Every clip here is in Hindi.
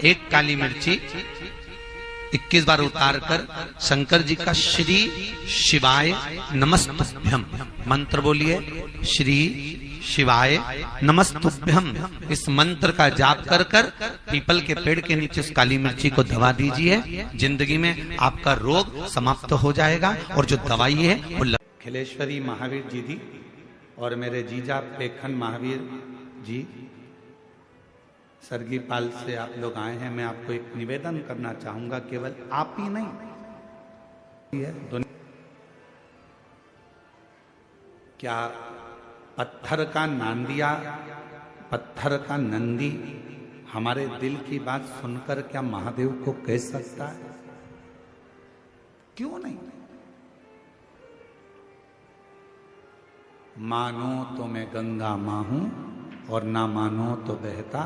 एक काली मिर्ची 21 बार उतार कर शंकर जी का श्री शिवाय नमस्तुभ्यम मंत्र बोलिए। श्री शिवाय नमस्तुभ्यम इस मंत्र का जाप कर कर पीपल के पेड़ के नीचे उस काली मिर्ची को दबा दीजिए। जिंदगी में आपका रोग समाप्त हो जाएगा और जो दवाई है वो खिलेश्वरी महावीर जी दी और मेरे जीजा पेखन महावीर जी सरगी पाल से आप लोग आए हैं। मैं आपको एक निवेदन करना चाहूंगा, केवल आप ही नहीं है क्या पत्थर का नांदिया, पत्थर का नंदी हमारे दिल की बात सुनकर क्या महादेव को कह सकता है? क्यों नहीं? मानो तो मैं गंगा मां हूं और ना मानो तो बहता।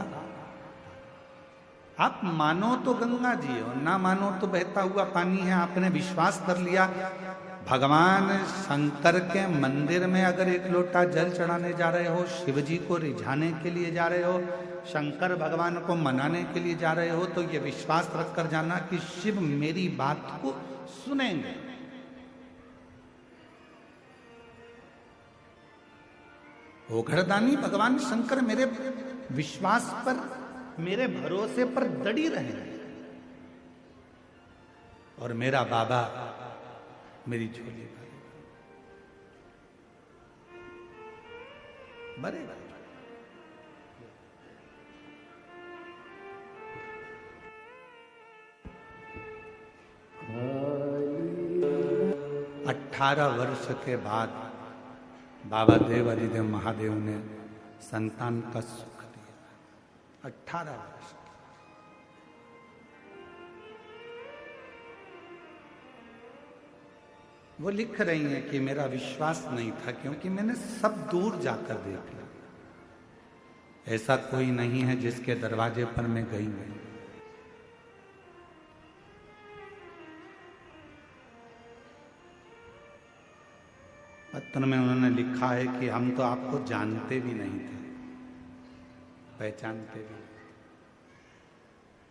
आप मानो तो गंगा जी और ना मानो तो बहता हुआ पानी है। आपने विश्वास कर लिया भगवान शंकर के मंदिर में अगर एक लोटा जल चढ़ाने जा रहे हो, शिव जी को रिझाने के लिए जा रहे हो, शंकर भगवान को मनाने के लिए जा रहे हो, तो ये विश्वास रख कर जाना कि शिव मेरी बात को सुनेंगे। ओघड़दानी भगवान शंकर मेरे विश्वास पर, मेरे भरोसे पर दड़ी रहे और मेरा बाबा मेरी झोली भरे। 18 वर्ष के बाद बाबा देव अधिदेव महादेव ने संतान का सुख दिया। 18 वर्ष। वो लिख रही हैं कि मेरा विश्वास नहीं था क्योंकि मैंने सब दूर जाकर देख लिया, ऐसा कोई नहीं है जिसके दरवाजे पर मैं गई नहीं। पत्र में उन्होंने लिखा है कि हम तो आपको जानते भी नहीं थे, पहचानते भी,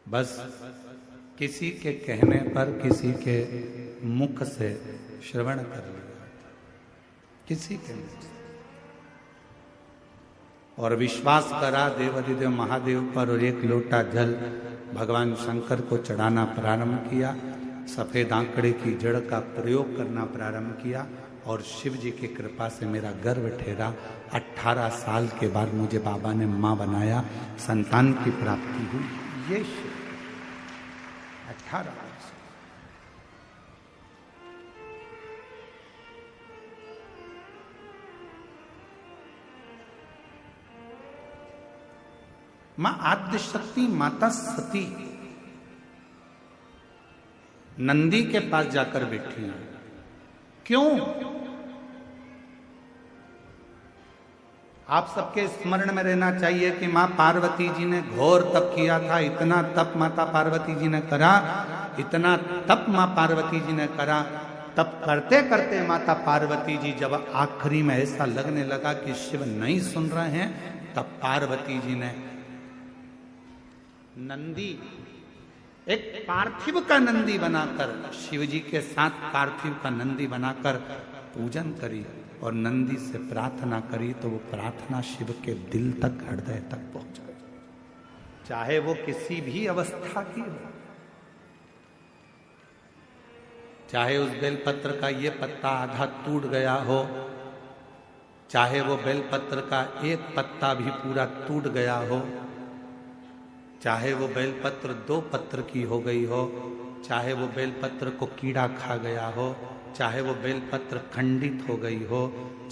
बस किसी के कहने पर, किसी के मुख से श्रवण कर लिया, किसी के मुख से, और विश्वास करा देवाधिदेव महादेव पर और एक लोटा जल भगवान शंकर को चढ़ाना प्रारंभ किया। सफेद आंकड़े की जड़ का प्रयोग करना प्रारंभ किया और शिव जी की कृपा से मेरा गर्भ ठहरा। 18 साल के बाद मुझे बाबा ने मां बनाया, संतान की प्राप्ति हुई। ये शिव 18 वर्ष। मां आद्य शक्ति माता सती नंदी के पास जाकर बैठी है। क्यों? आप सबके स्मरण में रहना चाहिए कि मां पार्वती जी ने घोर तप किया था। इतना तप माता पार्वती जी ने करा, इतना तप मां पार्वती जी ने करा। तप करते करते माता पार्वती जी जब आखिरी में ऐसा लगने लगा कि शिव नहीं सुन रहे हैं, तब पार्वती जी ने नंदी, एक पार्थिव का नंदी बनाकर, शिव जी के साथ पार्थिव का नंदी बनाकर पूजन करी और नंदी से प्रार्थना करी, तो वो प्रार्थना शिव के दिल तक, हृदय तक पहुंचा, चाहे वो किसी भी अवस्था की हो। चाहे उस बेलपत्र का ये पत्ता आधा टूट गया हो, चाहे वो बेलपत्र का एक पत्ता भी पूरा टूट गया हो, चाहे वो बेलपत्र 2 पत्र की हो गई हो, चाहे वो बेलपत्र को कीड़ा खा गया हो, चाहे वो बेलपत्र खंडित हो गई हो,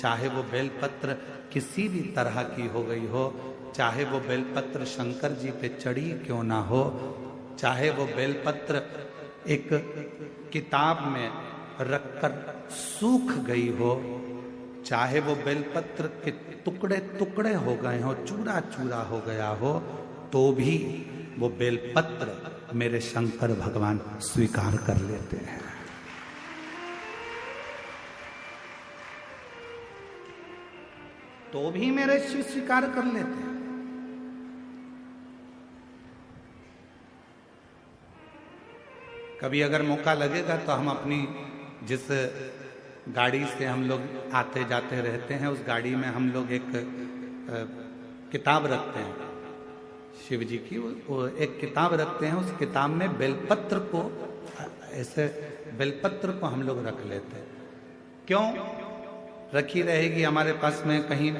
चाहे वो बेलपत्र किसी भी तरह की हो गई हो, चाहे वो बेलपत्र शंकर जी पे चढ़ी क्यों ना हो, चाहे वो बेलपत्र एक किताब में रखकर सूख गई हो, चाहे वो बेलपत्र के टुकड़े टुकड़े हो गए हो, चूरा चूरा हो गया हो, तो भी वो बेलपत्र मेरे शंकर भगवान स्वीकार कर लेते हैं। तो भी मेरे शिव स्वीकार कर लेते हैं। कभी अगर मौका लगेगा तो हम अपनी जिस गाड़ी से हम लोग आते जाते रहते हैं उस गाड़ी में हम लोग एक किताब रखते हैं शिव जी की, वो एक किताब रखते हैं। उस किताब में बेलपत्र को, ऐसे बेलपत्र को हम लोग रख लेते हैं। क्यों रखी रहेगी? हमारे पास में कहीं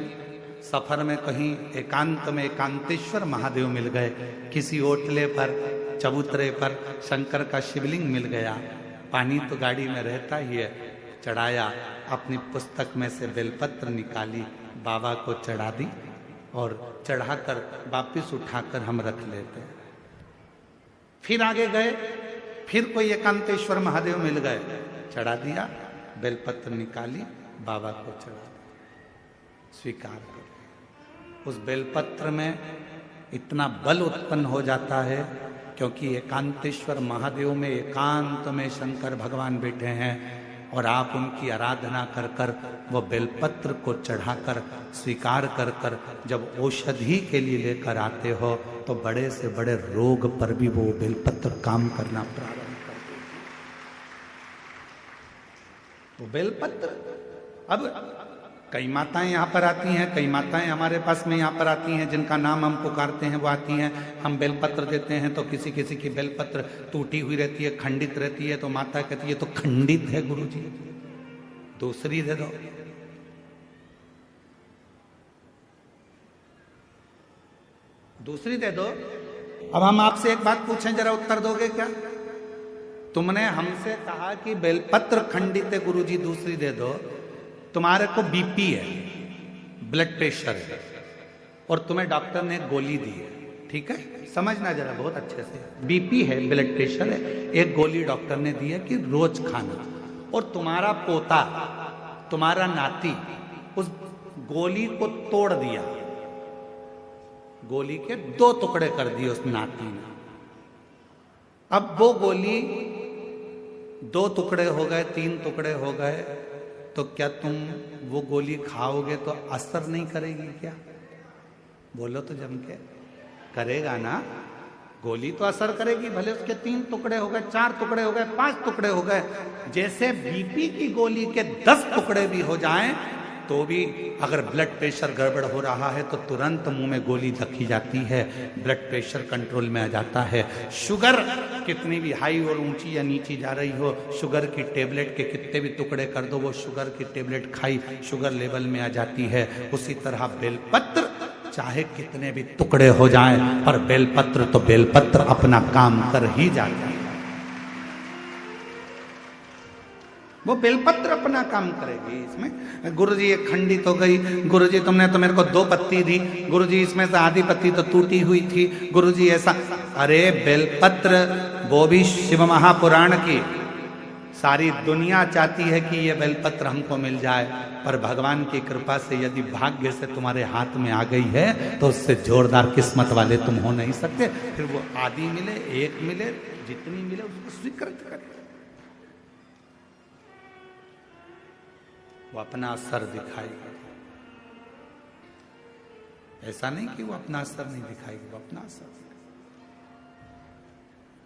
सफर में कहीं एकांत में एकांतेश्वर महादेव मिल गए, किसी ओटले पर चबूतरे पर शंकर का शिवलिंग मिल गया, पानी तो गाड़ी में रहता ही है, चढ़ाया, अपनी पुस्तक में से बेलपत्र निकाली, बाबा को चढ़ा दी और चढ़ाकर वापिस उठाकर हम रख लेते हैं। फिर आगे गए, फिर कोई एकांतेश्वर महादेव मिल गए, चढ़ा दिया, बेलपत्र निकाली, बाबा को चढ़ा दिया, स्वीकार कर। उस बेलपत्र में इतना बल उत्पन्न हो जाता है क्योंकि एकांतेश्वर महादेव में एकांत में शंकर भगवान बैठे हैं और आप उनकी आराधना कर कर वो बेलपत्र को चढ़ाकर स्वीकार कर कर जब औषधि के लिए लेकर आते हो तो बड़े से बड़े रोग पर भी वो बेलपत्र काम करना प्रारंभ कर देती है। वो बेलपत्र, अब कई माताएं यहाँ पर आती हैं, कई माताएं हमारे पास में यहाँ पर आती हैं जिनका नाम हम पुकारते हैं, वो आती हैं, हम बेलपत्र देते हैं तो किसी किसी की बेलपत्र टूटी हुई रहती है, खंडित रहती है, तो माता कहती है तो खंडित है गुरुजी, दूसरी दे दो। दूसरी दे दो। अब हम आपसे एक बात पूछें, जरा उत्तर दोगे क्या? तुमने हमसे कहा कि बेलपत्र खंडित है गुरुजी, दूसरी दे दो। तुम्हारे को बीपी है, ब्लड प्रेशर है, और तुम्हें डॉक्टर ने गोली दी है, ठीक है, समझना जरा बहुत अच्छे से। बीपी है, ब्लड प्रेशर है, एक गोली डॉक्टर ने दी है कि रोज खाना, और तुम्हारा पोता, तुम्हारा नाती उस गोली को तोड़ दिया, गोली के 2 टुकड़े कर दिए उस नाती ने। अब वो गोली 2 टुकड़े हो गए, 3 टुकड़े हो गए, तो क्या तुम वो गोली खाओगे तो असर नहीं करेगी क्या? बोलो तो जम के, करेगा ना। गोली तो असर करेगी, भले उसके 3 टुकड़े हो गए, 4 टुकड़े हो गए, 5 टुकड़े हो गए। जैसे बीपी की गोली के 10 टुकड़े भी हो जाएं तो भी अगर ब्लड प्रेशर गड़बड़ हो रहा है तो तुरंत मुंह में गोली रखी जाती है, ब्लड प्रेशर कंट्रोल में आ जाता है। शुगर कितनी भी हाई और ऊंची या नीची जा रही हो, शुगर की टेबलेट के कितने भी टुकड़े कर दो, वो शुगर की टेबलेट खाई, शुगर लेवल में आ जाती है। उसी तरह बेलपत्र चाहे कितने भी टुकड़े हो जाएं, पर बेलपत्र तो बेलपत्र अपना काम कर ही जाता है। वो बेलपत्र अपना काम करेगी। इसमें गुरुजी एक खंडित हो गई, गुरुजी तुमने तो मेरे को 2 पत्ती दी, गुरुजी इसमें से आधी पत्ती तो टूटी हुई थी, गुरुजी ऐसा। अरे बेलपत्र वो भी शिव महापुराण की, सारी दुनिया चाहती है कि ये बेलपत्र हमको मिल जाए, पर भगवान की कृपा से यदि भाग्य से तुम्हारे हाथ में आ गई है तो उससे जोरदार किस्मत वाले तुम हो नहीं सकते। फिर वो आधी मिले, 1 मिले, जितनी मिले उसको स्वीकृत करे। वो अपना असर दिखाएगा, ऐसा नहीं कि वो अपना असर नहीं दिखाएगी, वो अपना असर।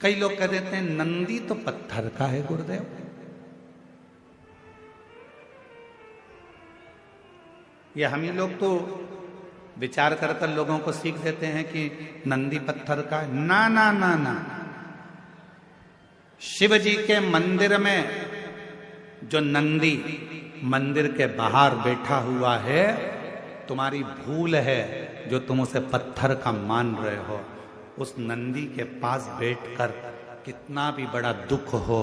कई लोग कह देते हैं नंदी तो पत्थर का है गुरुदेव, ये हम ही लोग तो विचार कर कर लोगों को सीख देते हैं कि नंदी पत्थर का है। ना ना ना ना, शिव जी के मंदिर में जो नंदी मंदिर के बाहर बैठा हुआ है, तुम्हारी भूल है जो तुम उसे पत्थर का मान रहे हो। उस नंदी के पास बैठकर कितना भी बड़ा दुख हो,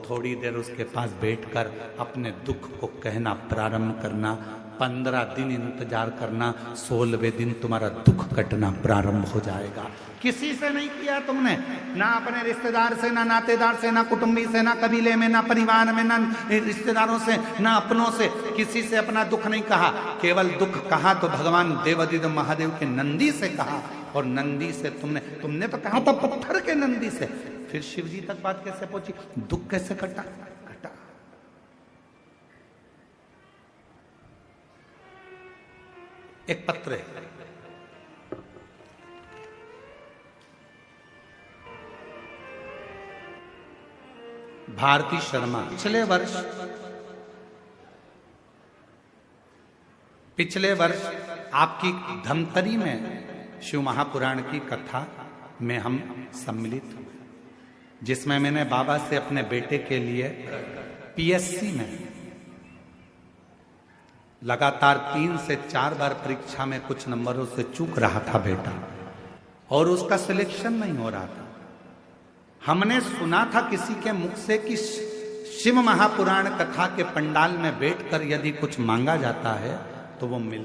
थोड़ी देर उसके पास बैठकर अपने दुख को कहना प्रारंभ करना, 15 दिन इंतजार करना, 16वें दिन तुम्हारा दुख कटना प्रारंभ हो जाएगा। किसी से नहीं किया तुमने, ना अपने रिश्तेदार से, ना नातेदार से, ना कुटुंबी से, ना कबीले में, ना परिवार में, ना रिश्तेदारों से, ना अपनों से, किसी से अपना दुख नहीं कहा। केवल दुख कहा तो भगवान देवादिदेव महादेव के नंदी से कहा, और नंदी से तुमने तो कहा था पत्थर के नंदी से। फिर शिव जी तक बात कैसे पहुंची, दुख कैसे कटा? एक पत्र है, भारती शर्मा। पिछले वर्ष आपकी धमतरी में शिव महापुराण की कथा में हम सम्मिलित हुए, जिसमें मैंने बाबा से अपने बेटे के लिए पीएससी में लगातार 3 से 4 बार परीक्षा में कुछ नंबरों से चूक रहा था बेटा, और उसका सिलेक्शन नहीं हो रहा था। हमने सुना था किसी के मुख से कि शिव महापुराण कथा के पंडाल में बैठकर यदि कुछ मांगा जाता है तो वो मिलता